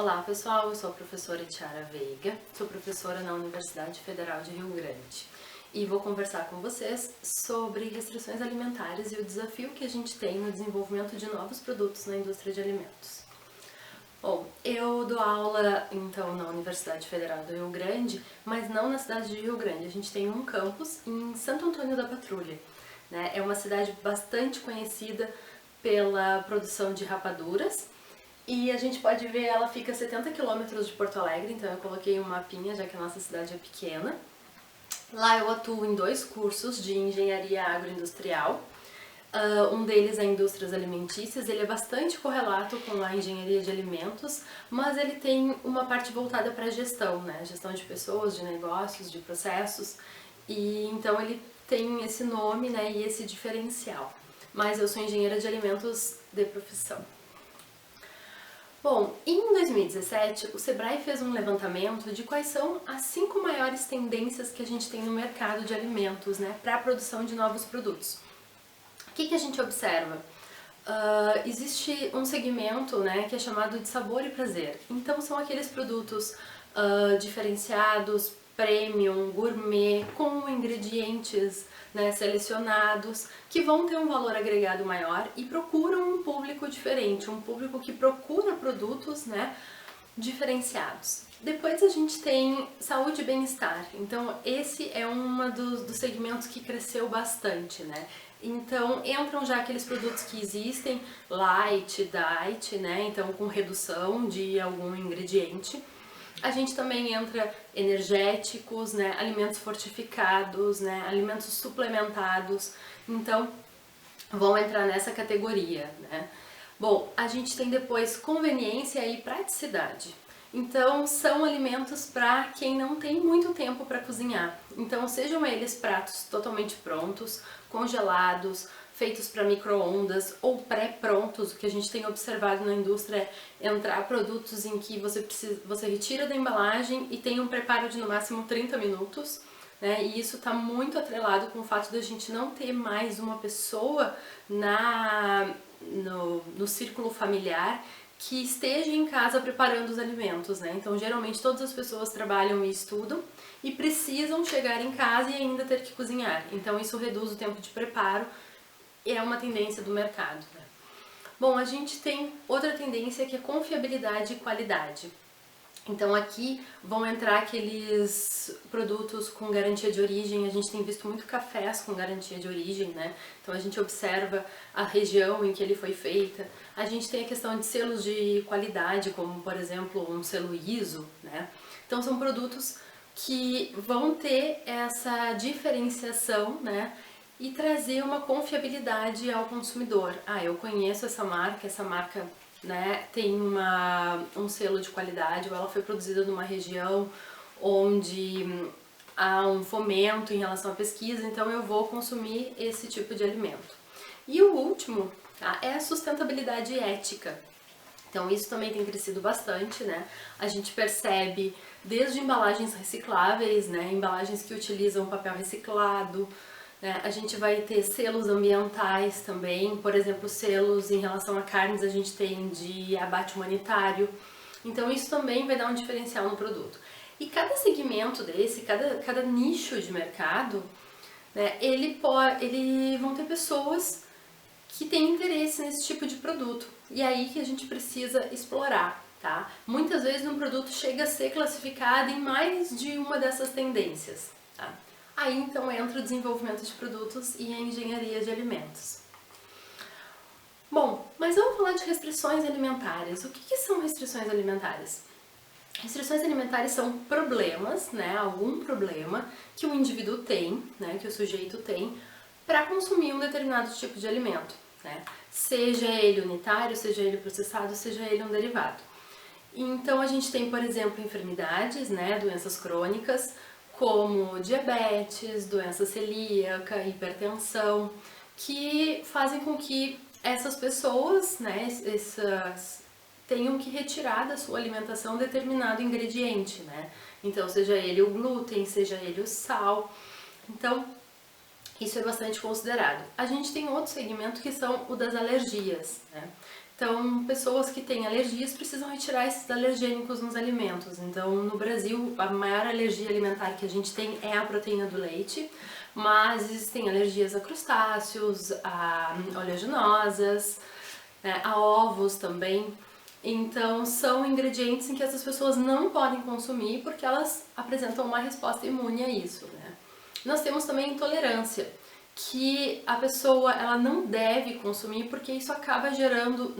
Olá pessoal, eu sou a professora Tiara Veiga, sou professora na Universidade Federal de Rio Grande e vou conversar com vocês sobre restrições alimentares e o desafio que a gente tem no desenvolvimento de novos produtos na indústria de alimentos. Bom, eu dou aula então na Universidade Federal do Rio Grande, mas não na cidade de Rio Grande, a gente tem um campus em Santo Antônio da Patrulha, né? É uma cidade bastante conhecida pela produção de rapaduras. E a gente pode ver, ela fica a 70 quilômetros de Porto Alegre, então eu coloquei um mapinha, já que a nossa cidade é pequena. Lá eu atuo em 2 cursos de engenharia agroindustrial. Um deles é indústrias alimentícias, ele é bastante correlato com a engenharia de alimentos, mas ele tem uma parte voltada para a gestão, né? Gestão de pessoas, de negócios, de processos, e então ele tem esse nome, né, e esse diferencial. Mas eu sou engenheira de alimentos de profissão. Bom, em 2017, o Sebrae fez um levantamento de quais são as 5 maiores tendências que a gente tem no mercado de alimentos, né, para a produção de novos produtos. O que a gente observa? Existe um segmento, né, que é chamado de sabor e prazer. Então são aqueles produtos diferenciados, premium, gourmet, com ingredientes, né, selecionados, que vão ter um valor agregado maior e procuram um público diferente, um público que procura produtos, né, diferenciados. Depois a gente tem saúde e bem-estar, então esse é um dos segmentos que cresceu bastante, né? Então entram já aqueles produtos que existem, light, diet, né? Então com redução de algum ingrediente. A gente também entra energéticos, né, alimentos fortificados, né, alimentos suplementados, então vão entrar nessa categoria, né. Bom, a gente tem depois conveniência e praticidade. Então são alimentos para quem não tem muito tempo para cozinhar. Então sejam eles pratos totalmente prontos, congelados, feitos para micro-ondas ou pré-prontos. O que a gente tem observado na indústria é entrar produtos em que você retira da embalagem e tem um preparo de no máximo 30 minutos, né? E isso está muito atrelado com o fato de a gente não ter mais uma pessoa no círculo familiar que esteja em casa preparando os alimentos, né? Então geralmente todas as pessoas trabalham e estudam e precisam chegar em casa e ainda ter que cozinhar. Então isso reduz o tempo de preparo. É uma tendência do mercado, né? Bom, a gente tem outra tendência que é confiabilidade e qualidade. Então aqui vão entrar aqueles produtos com garantia de origem. A gente tem visto muito cafés com garantia de origem, né? Então a gente observa a região em que ele foi feita. A gente tem a questão de selos de qualidade, como por exemplo um selo ISO, né? Então são produtos que vão ter essa diferenciação, né? E trazer uma confiabilidade ao consumidor. Eu conheço essa marca, né, tem um selo de qualidade, ou ela foi produzida numa região onde há um fomento em relação à pesquisa, então eu vou consumir esse tipo de alimento. E o último, tá, é a sustentabilidade ética. Então isso também tem crescido bastante, né? A gente percebe desde embalagens recicláveis, né, embalagens que utilizam papel reciclado. A gente vai ter selos ambientais também, por exemplo, selos em relação a carnes a gente tem de abate humanitário. Então isso também vai dar um diferencial no produto. E cada segmento desse, cada nicho de mercado, né, ele vão ter pessoas que têm interesse nesse tipo de produto. E aí que a gente precisa explorar, tá? Muitas vezes um produto chega a ser classificado em mais de uma dessas tendências, tá? Aí então entra o desenvolvimento de produtos e a engenharia de alimentos. Bom, mas vamos falar de restrições alimentares. O que são restrições alimentares? Restrições alimentares são problemas, né, algum problema que o indivíduo tem, né, que o sujeito tem, para consumir um determinado tipo de alimento, né? Seja ele unitário, seja ele processado, seja ele um derivado. Então a gente tem, por exemplo, enfermidades, né, doenças crônicas, como diabetes, doença celíaca, hipertensão, que fazem com que essas pessoas, né, tenham que retirar da sua alimentação determinado ingrediente, né? Então, seja ele o glúten, seja ele o sal. Então, isso é bastante considerado. A gente tem outro segmento que são o das alergias, né? Então, pessoas que têm alergias precisam retirar esses alergênicos nos alimentos. Então, no Brasil, a maior alergia alimentar que a gente tem é a proteína do leite, mas existem alergias a crustáceos, a oleaginosas, né, a ovos também. Então, são ingredientes em que essas pessoas não podem consumir porque elas apresentam uma resposta imune a isso, né? Nós temos também intolerância, que a pessoa ela não deve consumir porque isso acaba gerando,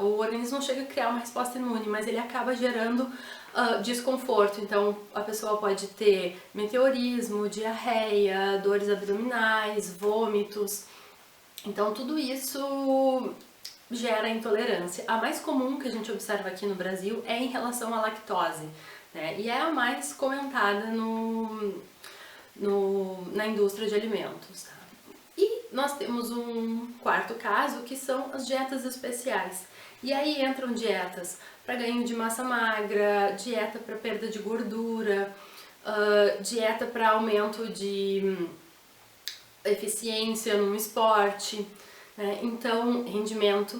o organismo não chega a criar uma resposta imune, mas ele acaba gerando desconforto. Então a pessoa pode ter meteorismo, diarreia, dores abdominais, vômitos. Então tudo isso gera intolerância. A mais comum que a gente observa aqui no Brasil é em relação à lactose, né? E é a mais comentada na indústria de alimentos. Tá? E nós temos um quarto caso, que são as dietas especiais. E aí entram dietas para ganho de massa magra, dieta para perda de gordura, dieta para aumento de eficiência no esporte, né? Então, rendimento.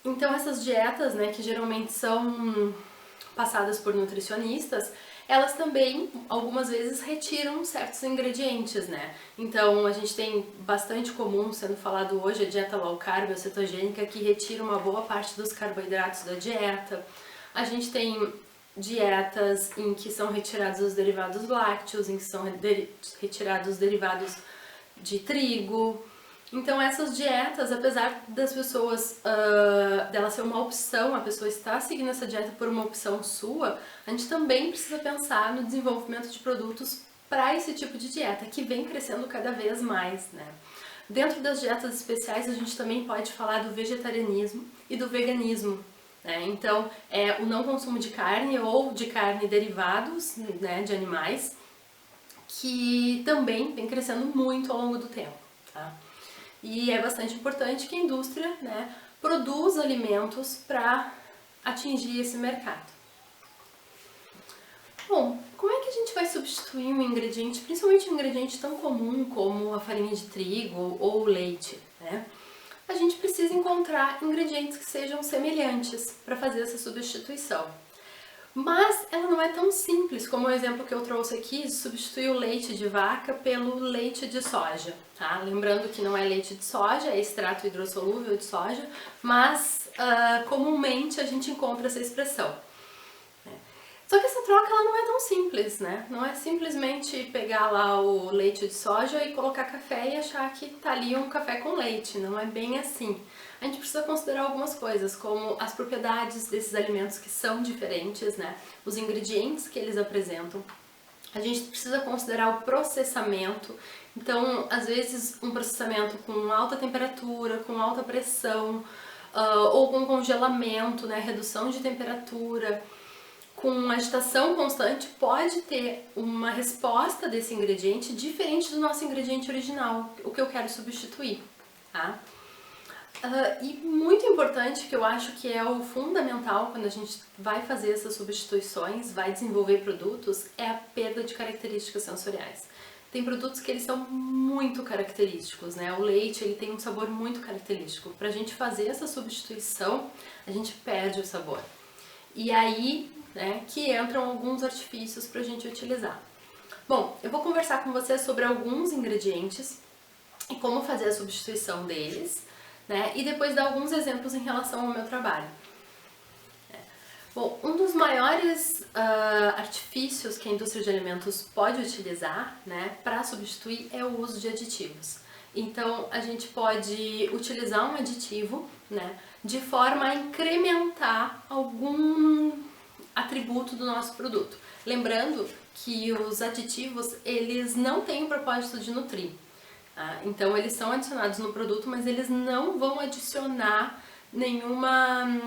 Então essas dietas, né, que geralmente são passadas por nutricionistas, elas também, algumas vezes, retiram certos ingredientes, né? Então, a gente tem bastante comum sendo falado hoje a dieta low carb ou cetogênica, que retira uma boa parte dos carboidratos da dieta. A gente tem dietas em que são retirados os derivados lácteos, em que são retirados os derivados de trigo. Então essas dietas, apesar das pessoas, dela ser uma opção, a pessoa está seguindo essa dieta por uma opção sua, a gente também precisa pensar no desenvolvimento de produtos para esse tipo de dieta, que vem crescendo cada vez mais, né? Dentro das dietas especiais, a gente também pode falar do vegetarianismo e do veganismo, né? Então, é o não consumo de carne ou de carne derivados, né, de animais, que também vem crescendo muito ao longo do tempo, tá? E é bastante importante que a indústria, né, produza alimentos para atingir esse mercado. Bom, como é que a gente vai substituir um ingrediente, principalmente um ingrediente tão comum como a farinha de trigo ou o leite, né? A gente precisa encontrar ingredientes que sejam semelhantes para fazer essa substituição. Mas ela não é tão simples como o exemplo que eu trouxe aqui de substituir o leite de vaca pelo leite de soja, tá? Lembrando que não é leite de soja, é extrato hidrossolúvel de soja, mas comumente a gente encontra essa expressão. Só que essa troca ela não é tão simples, né? Não é simplesmente pegar lá o leite de soja e colocar café e achar que tá ali um café com leite, não é bem assim. A gente precisa considerar algumas coisas, como as propriedades desses alimentos que são diferentes, né? Os ingredientes que eles apresentam. A gente precisa considerar o processamento. Então, às vezes, um processamento com alta temperatura, com alta pressão, ou com congelamento, né? Redução de temperatura, com agitação constante, pode ter uma resposta desse ingrediente diferente do nosso ingrediente original, o que eu quero substituir, tá? E muito importante, que eu acho que é o fundamental quando a gente vai fazer essas substituições, vai desenvolver produtos, é a perda de características sensoriais. Tem produtos que eles são muito característicos, né? O leite, ele tem um sabor muito característico. Pra gente fazer essa substituição, a gente perde o sabor. E aí, né, que entram alguns artifícios pra gente utilizar. Bom, eu vou conversar com vocês sobre alguns ingredientes e como fazer a substituição deles, né, e depois dar alguns exemplos em relação ao meu trabalho. Bom, um dos maiores artifícios que a indústria de alimentos pode utilizar, né, para substituir é o uso de aditivos. Então, a gente pode utilizar um aditivo, né, de forma a incrementar algum atributo do nosso produto. Lembrando que os aditivos, eles não têm o propósito de nutrir. Tá? Então, eles são adicionados no produto, mas eles não vão adicionar nenhuma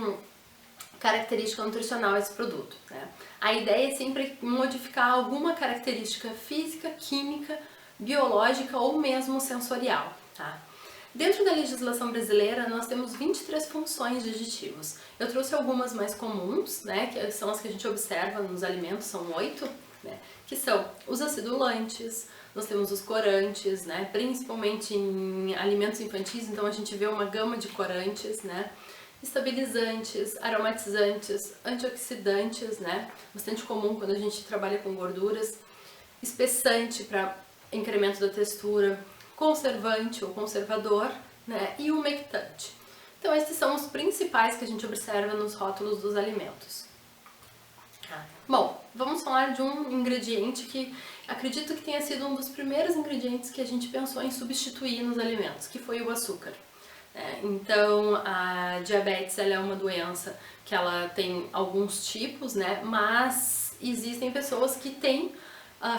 característica nutricional a esse produto, né? A ideia é sempre modificar alguma característica física, química, biológica ou mesmo sensorial, tá? Dentro da legislação brasileira, nós temos 23 funções de aditivos. Eu trouxe algumas mais comuns, né, que são as que a gente observa nos alimentos, são 8, né? Que são os acidulantes, nós temos os corantes, né? Principalmente em alimentos infantis, então a gente vê uma gama de corantes, né? Estabilizantes, aromatizantes, antioxidantes, né? Bastante comum quando a gente trabalha com gorduras, espessante para incremento da textura, conservante ou conservador, né? E umectante. Então esses são os principais que a gente observa nos rótulos dos alimentos. Bom, vamos falar de um ingrediente que acredito que tenha sido um dos primeiros ingredientes que a gente pensou em substituir nos alimentos, que foi o açúcar. Então, a diabetes ela é uma doença que ela tem alguns tipos, né? Mas existem pessoas que têm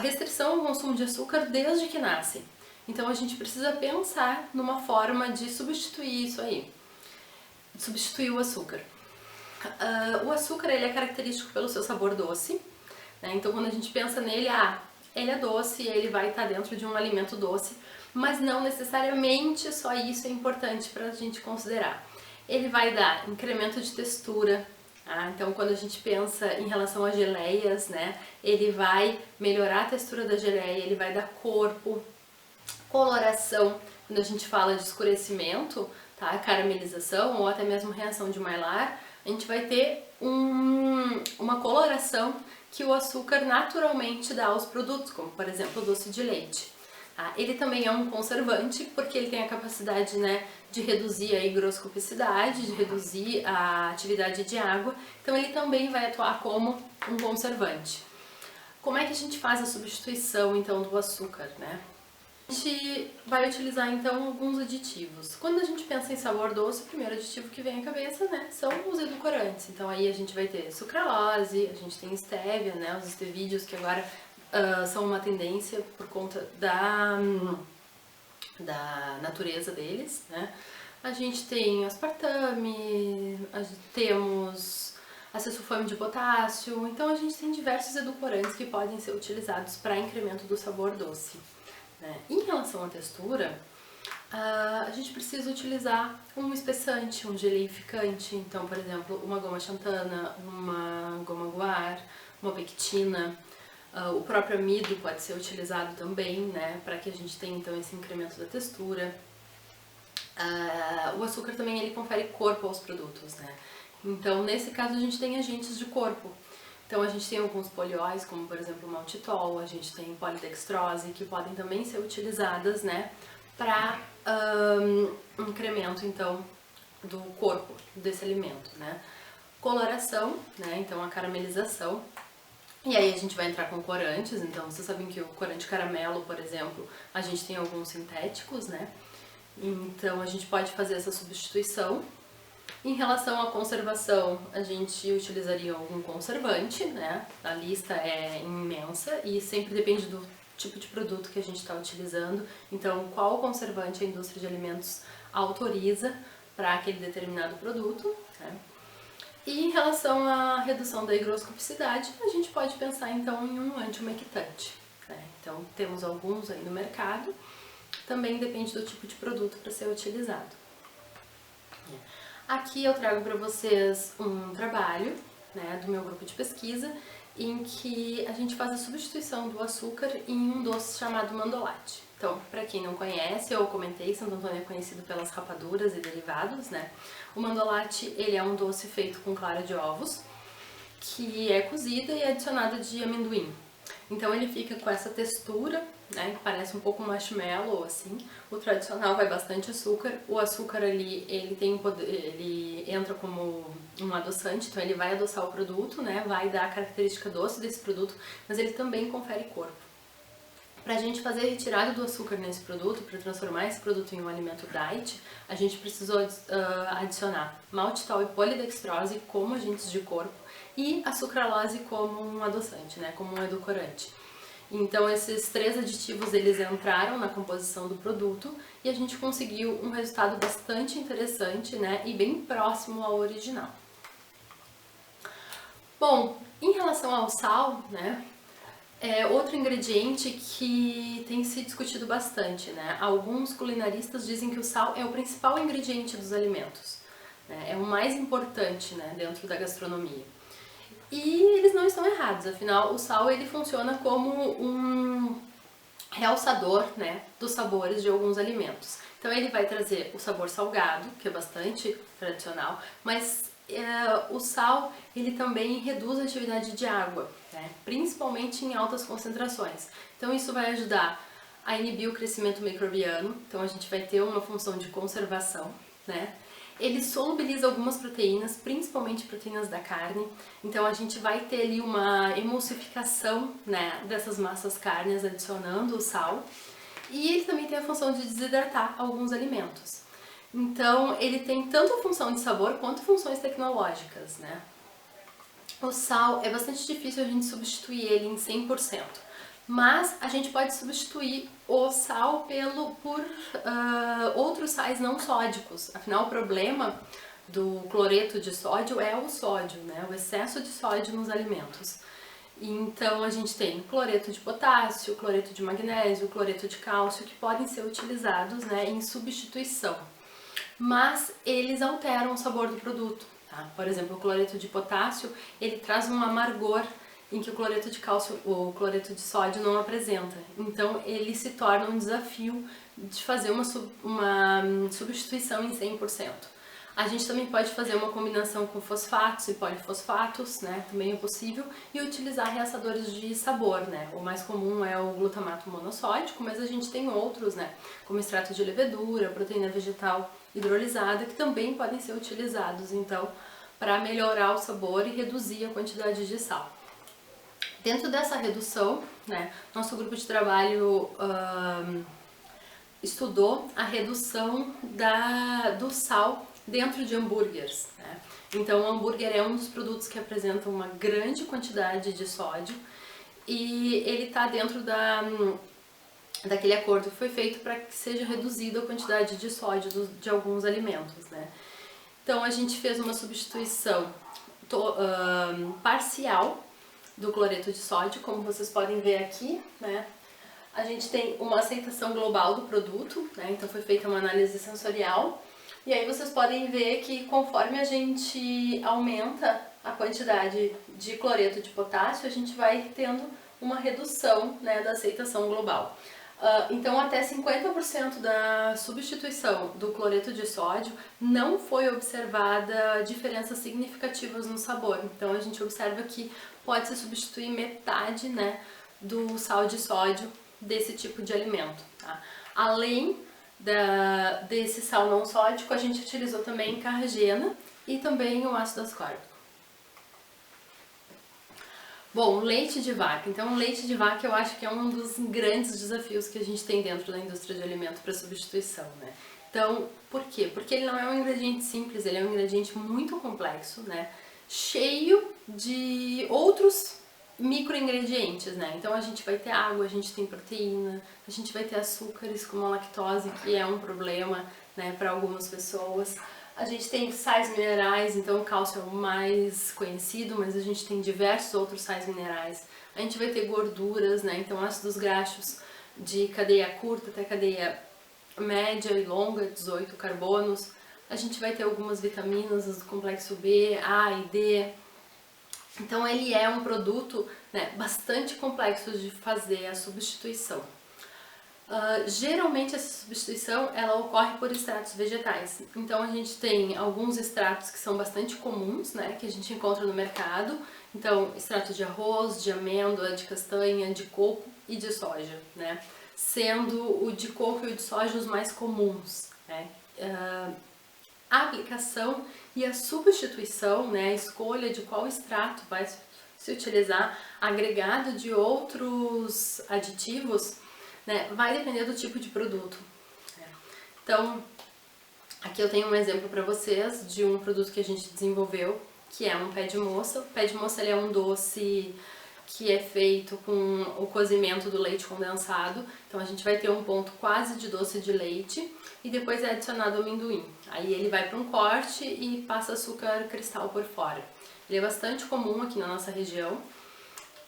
restrição ao consumo de açúcar desde que nascem. Então, a gente precisa pensar numa forma de substituir isso aí, substituir o açúcar. O açúcar ele é característico pelo seu sabor doce, né? Então quando a gente pensa nele, ele é doce, ele vai estar dentro de um alimento doce, mas não necessariamente só isso é importante para a gente considerar. Ele vai dar incremento de textura, então quando a gente pensa em relação a geleias, né? Ele vai melhorar a textura da geleia, ele vai dar corpo, coloração, quando a gente fala de escurecimento, tá? Caramelização ou até mesmo reação de Maillard, a gente vai ter uma coloração que o açúcar naturalmente dá aos produtos, como por exemplo o doce de leite. Ele também é um conservante porque ele tem a capacidade, né, de reduzir a higroscopicidade, de reduzir a atividade de água, então ele também vai atuar como um conservante. Como é que a gente faz a substituição então do açúcar, né? A gente vai utilizar então alguns aditivos. Quando a gente pensa em sabor doce, o primeiro aditivo que vem à cabeça, né, são os edulcorantes. Então aí a gente vai ter sucralose, a gente tem stevia, né, os estevídeos que agora são uma tendência por conta da natureza deles, né. A gente tem aspartame, temos acesulfame de potássio, então a gente tem diversos edulcorantes que podem ser utilizados para incremento do sabor doce. Em relação à textura, a gente precisa utilizar um espessante, um geleificante, então, por exemplo, uma goma xantana, uma goma guar, uma pectina, o próprio amido pode ser utilizado também, né, para que a gente tenha então esse incremento da textura. O açúcar também ele confere corpo aos produtos, né, então nesse caso a gente tem agentes de corpo. Então a gente tem alguns polióis, como por exemplo o maltitol, a gente tem polidextrose, que podem também ser utilizadas, né, para incremento então do corpo desse alimento, né. Coloração, né, então a caramelização, e aí a gente vai entrar com corantes, então vocês sabem que o corante caramelo, por exemplo, a gente tem alguns sintéticos, né, então a gente pode fazer essa substituição. Em relação à conservação, a gente utilizaria algum conservante, né? A lista é imensa e sempre depende do tipo de produto que a gente está utilizando. Então, qual conservante a indústria de alimentos autoriza para aquele determinado produto, né? E em relação à redução da higroscopicidade, a gente pode pensar então em um antiumectante, né? Então, temos alguns aí no mercado, também depende do tipo de produto para ser utilizado. Aqui eu trago para vocês um trabalho, né, do meu grupo de pesquisa, em que a gente faz a substituição do açúcar em um doce chamado mandolate. Então, para quem não conhece, eu comentei, Santo Antônio é conhecido pelas rapaduras e derivados, né? O mandolate, ele é um doce feito com clara de ovos, que é cozida e adicionada de amendoim. Então ele fica com essa textura, né, que parece um pouco marshmallow, assim. O tradicional vai bastante açúcar. O açúcar ali, ele tem poder, ele entra como um adoçante, então ele vai adoçar o produto, né, vai dar a característica doce desse produto, mas ele também confere corpo. Para a gente fazer a retirada do açúcar nesse produto, para transformar esse produto em um alimento diet, a gente precisou adicionar maltitol e polidextrose como agentes de corpo e a sucralose como um adoçante, né, como um edulcorante. Então esses três aditivos eles entraram na composição do produto e a gente conseguiu um resultado bastante interessante, né, e bem próximo ao original. Bom, em relação ao sal, né, é outro ingrediente que tem se discutido bastante, né? Alguns culinaristas dizem que o sal é o principal ingrediente dos alimentos, né? É o mais importante, né, dentro da gastronomia. E eles não estão errados, afinal o sal ele funciona como um realçador, né, dos sabores de alguns alimentos. Então ele vai trazer o sabor salgado, que é bastante tradicional, mas o sal ele também reduz a atividade de água, né, principalmente em altas concentrações. Então isso vai ajudar a inibir o crescimento microbiano, então a gente vai ter uma função de conservação, né? Ele solubiliza algumas proteínas, principalmente proteínas da carne, então a gente vai ter ali uma emulsificação, né, dessas massas carnes adicionando o sal, e ele também tem a função de desidratar alguns alimentos. Então ele tem tanto a função de sabor quanto funções tecnológicas, né? O sal é bastante difícil a gente substituir ele em 100%, mas a gente pode substituir o sal por outros sais não sódicos. Afinal, o problema do cloreto de sódio é o sódio, né? O excesso de sódio nos alimentos. Então a gente tem cloreto de potássio, cloreto de magnésio, cloreto de cálcio, que podem ser utilizados, né, em substituição. Mas eles alteram o sabor do produto. Tá? Por exemplo, o cloreto de potássio, ele traz um amargor em que o cloreto de cálcio ou o cloreto de sódio não apresenta. Então ele se torna um desafio de fazer uma substituição em 100%. A gente também pode fazer uma combinação com fosfatos e polifosfatos, né? Também é possível, e utilizar realçadores de sabor, né? O mais comum é o glutamato monossódico, mas a gente tem outros, né? Como extrato de levedura, proteína vegetal hidrolisada, que também podem ser utilizados, então, para melhorar o sabor e reduzir a quantidade de sal. Dentro dessa redução, né, nosso grupo de trabalho estudou a redução do sal dentro de hambúrgueres, né? Então o hambúrguer é um dos produtos que apresenta uma grande quantidade de sódio e ele está dentro daquele acordo que foi feito para que seja reduzida a quantidade de sódio de alguns alimentos, né? Então a gente fez uma substituição parcial do cloreto de sódio, como vocês podem ver aqui, né? A gente tem uma aceitação global do produto, né? Então foi feita uma análise sensorial. E aí vocês podem ver que conforme a gente aumenta a quantidade de cloreto de potássio, a gente vai tendo uma redução, né, da aceitação global. Então até 50% da substituição do cloreto de sódio não foi observada diferenças significativas no sabor. Então a gente observa que pode-se substituir metade, né, do sal de sódio desse tipo de alimento. Tá? Além desse sal não sódico, a gente utilizou também carragena e também o ácido ascórbico. Bom, leite de vaca. Então, o leite de vaca eu acho que é um dos grandes desafios que a gente tem dentro da indústria de alimento para substituição, né? Então, por quê? Porque ele não é um ingrediente simples, ele é um ingrediente muito complexo, né? Cheio de outros microingredientes, né? Então a gente vai ter água, a gente tem proteína, a gente vai ter açúcares como a lactose, que é um problema, né, para algumas pessoas. A gente tem sais minerais, então o cálcio é o mais conhecido, mas a gente tem diversos outros sais minerais. A gente vai ter gorduras, né? Então ácidos graxos de cadeia curta até cadeia média e longa, 18 carbonos. A gente vai ter algumas vitaminas do complexo B, A e D. Então ele é um produto, né, bastante complexo de fazer a substituição. Geralmente essa substituição ela ocorre por extratos vegetais. Então a gente tem alguns extratos que são bastante comuns, né, que a gente encontra no mercado. Então extrato de arroz, de amêndoa, de castanha, de coco e de soja, né, sendo o de coco e o de soja os mais comuns, né. A aplicação e a substituição, né, a escolha de qual extrato vai se utilizar, agregado de outros aditivos, né, vai depender do tipo de produto. Então, aqui eu tenho um exemplo para vocês de um produto que a gente desenvolveu, que é um pé de moça. O pé de moça ele é um doce que é feito com o cozimento do leite condensado. Então a gente vai ter um ponto quase de doce de leite e depois é adicionado amendoim. Aí ele vai para um corte e passa açúcar cristal por fora. Ele é bastante comum aqui na nossa região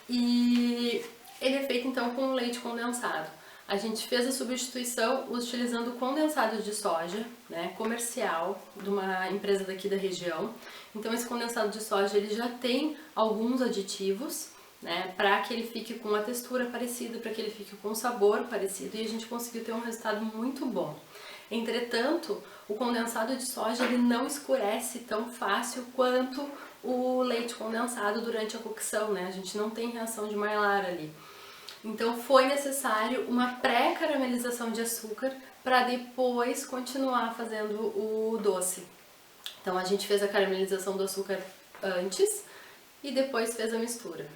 e ele é feito então com leite condensado. A gente fez a substituição utilizando condensado de soja, né, comercial, de uma empresa daqui da região. Então esse condensado de soja ele já tem alguns aditivos, né, para que ele fique com uma textura parecida, para que ele fique com um sabor parecido, e a gente conseguiu ter um resultado muito bom. Entretanto, o condensado de soja ele não escurece tão fácil quanto o leite condensado durante a cocção, né? A gente não tem reação de Maillard ali. Então foi necessário uma pré-caramelização de açúcar para depois continuar fazendo o doce. Então a gente fez a caramelização do açúcar antes e depois fez a mistura.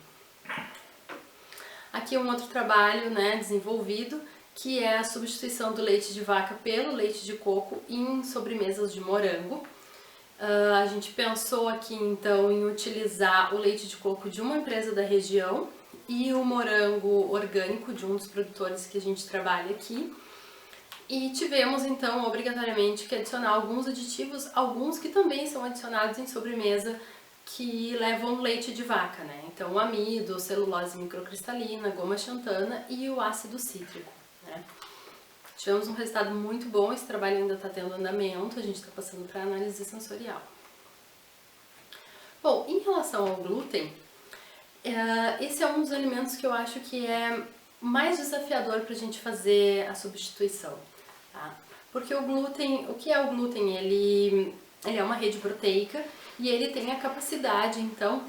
Aqui um outro trabalho, né, desenvolvido, que é a substituição do leite de vaca pelo leite de coco em sobremesas de morango. A gente pensou aqui então em utilizar o leite de coco de uma empresa da região e o morango orgânico de um dos produtores que a gente trabalha aqui. E tivemos então obrigatoriamente que adicionar alguns aditivos, alguns que também são adicionados em sobremesa que levam leite de vaca, né? Então o amido, celulose microcristalina, goma xantana e o ácido cítrico, né? Tivemos um resultado muito bom, esse trabalho ainda está tendo andamento, a gente está passando para análise sensorial. Bom, em relação ao glúten, esse é um dos alimentos que eu acho que é mais desafiador para a gente fazer a substituição, tá? Porque o glúten, o que é o glúten? Ele é uma rede proteica e ele tem a capacidade, então,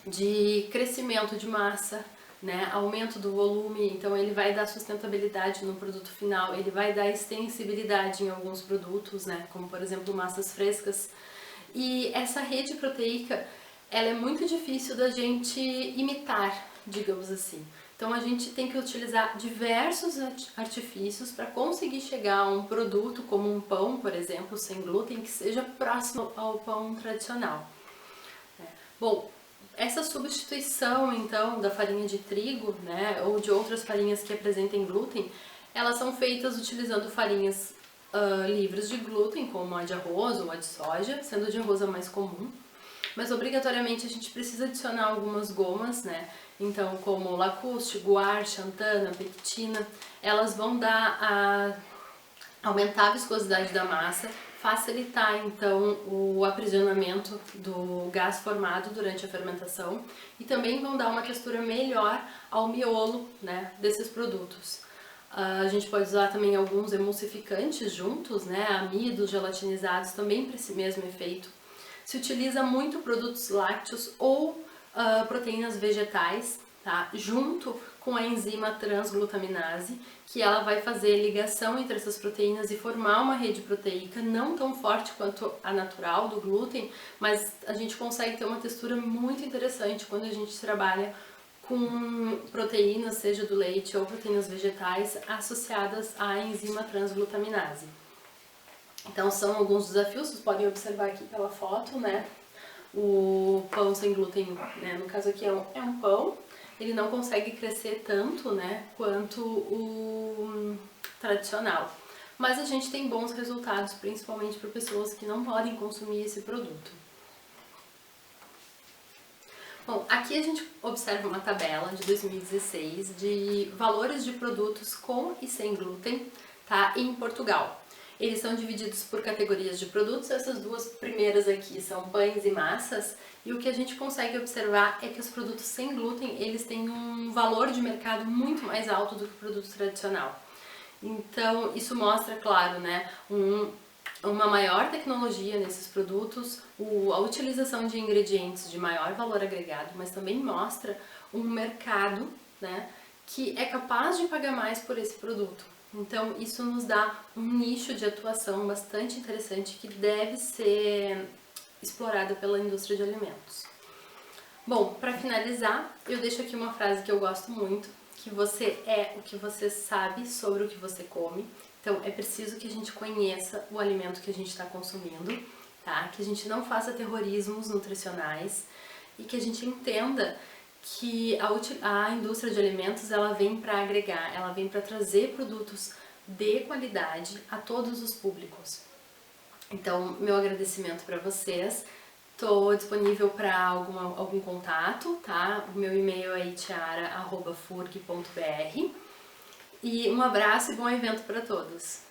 de crescimento de massa, né, aumento do volume, então ele vai dar sustentabilidade no produto final, ele vai dar extensibilidade em alguns produtos, né, como por exemplo massas frescas. E essa rede proteica, ela é muito difícil da gente imitar, digamos assim. Então a gente tem que utilizar diversos artifícios para conseguir chegar a um produto como um pão, por exemplo, sem glúten, que seja próximo ao pão tradicional. Bom, essa substituição, então, da farinha de trigo, né, ou de outras farinhas que apresentem glúten, elas são feitas utilizando farinhas livres de glúten, como a de arroz ou a de soja, sendo a de arroz a mais comum. Mas obrigatoriamente a gente precisa adicionar algumas gomas, né, então como lacustre, guar, xantana, pectina, elas vão aumentar a viscosidade da massa, facilitar então o aprisionamento do gás formado durante a fermentação e também vão dar uma textura melhor ao miolo, né, desses produtos. A gente pode usar também alguns emulsificantes juntos, né, amidos gelatinizados também para esse mesmo efeito. Se utiliza muito produtos lácteos ou proteínas vegetais, tá, junto com a enzima transglutaminase, que ela vai fazer ligação entre essas proteínas e formar uma rede proteica não tão forte quanto a natural do glúten, mas a gente consegue ter uma textura muito interessante quando a gente trabalha com proteínas, seja do leite ou proteínas vegetais, associadas à enzima transglutaminase. Então são alguns desafios, vocês podem observar aqui pela foto, né? O pão sem glúten, né? No caso aqui é um pão. Ele não consegue crescer tanto, né, quanto o tradicional. Mas a gente tem bons resultados, principalmente para pessoas que não podem consumir esse produto. Bom, aqui a gente observa uma tabela de 2016 de valores de produtos com e sem glúten, tá, em Portugal. Eles são divididos por categorias de produtos, essas duas primeiras aqui são pães e massas, e o que a gente consegue observar é que os produtos sem glúten, eles têm um valor de mercado muito mais alto do que o produto tradicional. Então, isso mostra, claro, né, uma maior tecnologia nesses produtos, a utilização de ingredientes de maior valor agregado, mas também mostra um mercado, né, que é capaz de pagar mais por esse produto. Então isso nos dá um nicho de atuação bastante interessante que deve ser explorado pela indústria de alimentos. Bom, para finalizar, eu deixo aqui uma frase que eu gosto muito, que você é o que você sabe sobre o que você come. Então é preciso que a gente conheça o alimento que a gente está consumindo, tá? Que a gente não faça terrorismos nutricionais e que a gente entenda que a indústria de alimentos ela vem para agregar, ela vem para trazer produtos de qualidade a todos os públicos. Então, meu agradecimento para vocês. Estou disponível para algum contato, tá? O meu e-mail é itiara@furg.br E um abraço e bom evento para todos!